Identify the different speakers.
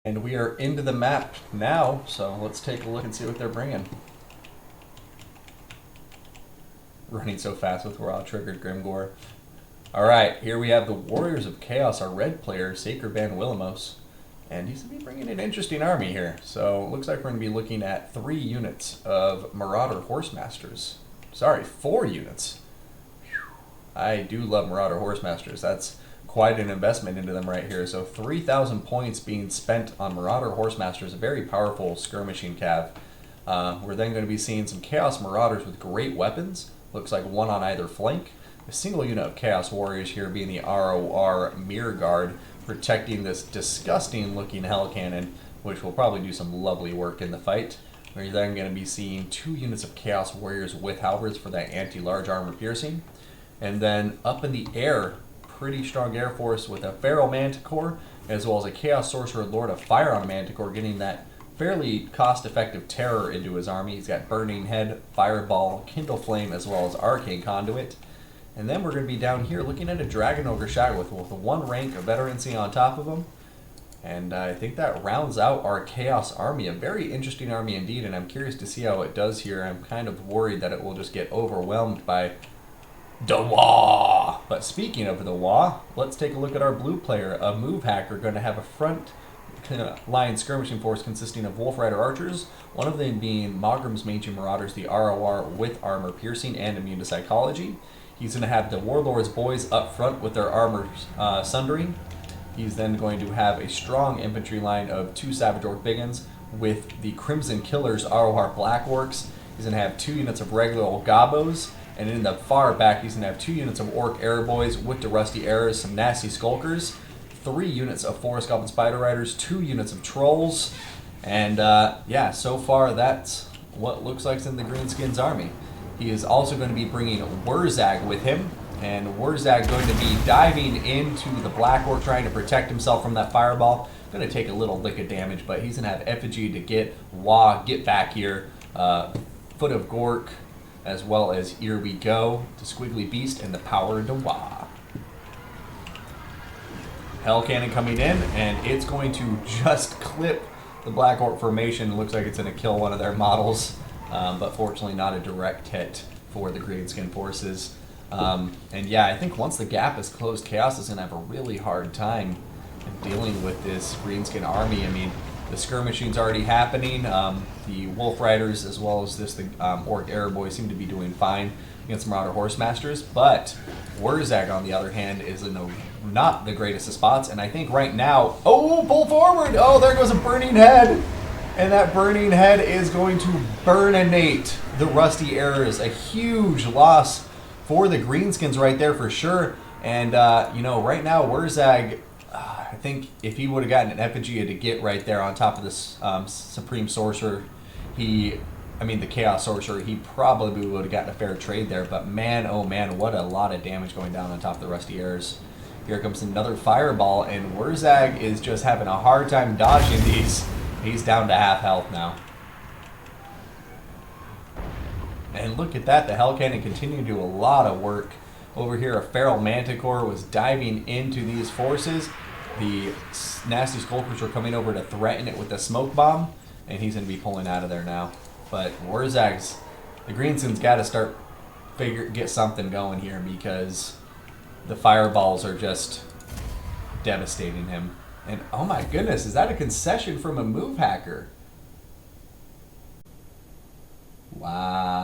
Speaker 1: And we are into the map now, so let's take a look and see what they're bringing. Running so fast with Raw triggered Grimgore. Alright, here we have the Warriors of Chaos, our red player, Sacredband Wilamos. And he's going to be bringing an interesting army here. So, it looks like we're going to be looking at 3 units of Marauder Horsemasters. Sorry, 4 units. Whew. I do love Marauder Horsemasters. That's quite an investment into them right here. So 3,000 points being spent on Marauder Horsemasters, a very powerful skirmishing cav. We're then going to be seeing some Chaos Marauders with great weapons. Looks like 1 on either flank. A single unit of Chaos Warriors here being the ROR Mirror Guard, protecting this disgusting looking Hell Cannon, which will probably do some lovely work in the fight. We're then going to be seeing 2 units of Chaos Warriors with halberds for that anti-large armor piercing. And then up in the air, pretty strong air force with a Feral Manticore, as well as a Chaos Sorcerer Lord of Fire on a Manticore, getting that fairly cost-effective terror into his army. He's got Burning Head, Fireball, Kindle Flame, as well as Arcane Conduit. And then we're going to be down here looking at a Dragon Ogre Shaggoth with a 1 rank of veterancy on top of him. And I think that rounds out our Chaos army. A very interesting army indeed, and I'm curious to see how it does here. I'm kind of worried that it will just get overwhelmed by the Wah. But speaking of the Wah, let's take a look at our blue player, AmoveHacker, going to have a front line skirmishing force consisting of Wolf Rider Archers, one of them being Mogrim's Mangy Marauders, the ROR with armor piercing and immune to psychology. He's going to have the Warlord's Boys up front with their armor sundering. He's then going to have a strong infantry line of 2 Savage Orc Biggins with the Crimson Killers ROR Black Orcs. He's going to have 2 units of regular old Gobos. And in the far back, he's going to have 2 units of Orc Air Boys with the Rusty Arrows, some nasty Skulkers, 3 units of Forest Goblin Spider Riders, 2 units of Trolls. And yeah, so far that's what looks like in the Greenskins army. He is also going to be bringing Wurzag with him. And Wurzag going to be diving into the Black Orc, trying to protect himself from that Fireball. Going to take a little lick of damage, but he's going to have Effigy to get Wah, get back here, Foot of Gork, as well as Here We Go, the Squiggly Beast, and the Power to Wah. Hell Cannon coming in, and it's going to just clip the Black Orc formation. It looks like it's going to kill one of their models, but fortunately not a direct hit for the Greenskin forces. And yeah, I think once the gap is closed, Chaos is going to have a really hard time dealing with this Greenskin army. I mean, the skirmishing's already happening. The Wolf Riders, as well as the Orc Air Boys, seem to be doing fine against Marauder Horsemasters. But Wurzag, on the other hand, is in not the greatest of spots. And I think right now, oh, pull forward! Oh, there goes a Burning Head! And that Burning Head is going to burninate the Rusty Arrows. A huge loss for the Greenskins right there for sure. And, you know, right now, Wurzag, I think if he would have gotten an Effigy to get right there on top of this Supreme Sorcerer, the Chaos Sorcerer, he probably would have gotten a fair trade there. But man, oh man, what a lot of damage going down on top of the Rusty Arrows. Here comes another Fireball, and Wurzag is just having a hard time dodging these. He's down to half health now. And look at that, the Hell Cannon continuing to do a lot of work. Over here, a Feral Manticore was diving into these forces. The nasty Skulkers were coming over to threaten it with the Smoke Bomb, and he's going to be pulling out of there now. But Wurzag's, the Greenskins got to start get something going here, because the Fireballs are just devastating him. And oh my goodness, is that a concession from AmoveHacker? Wow.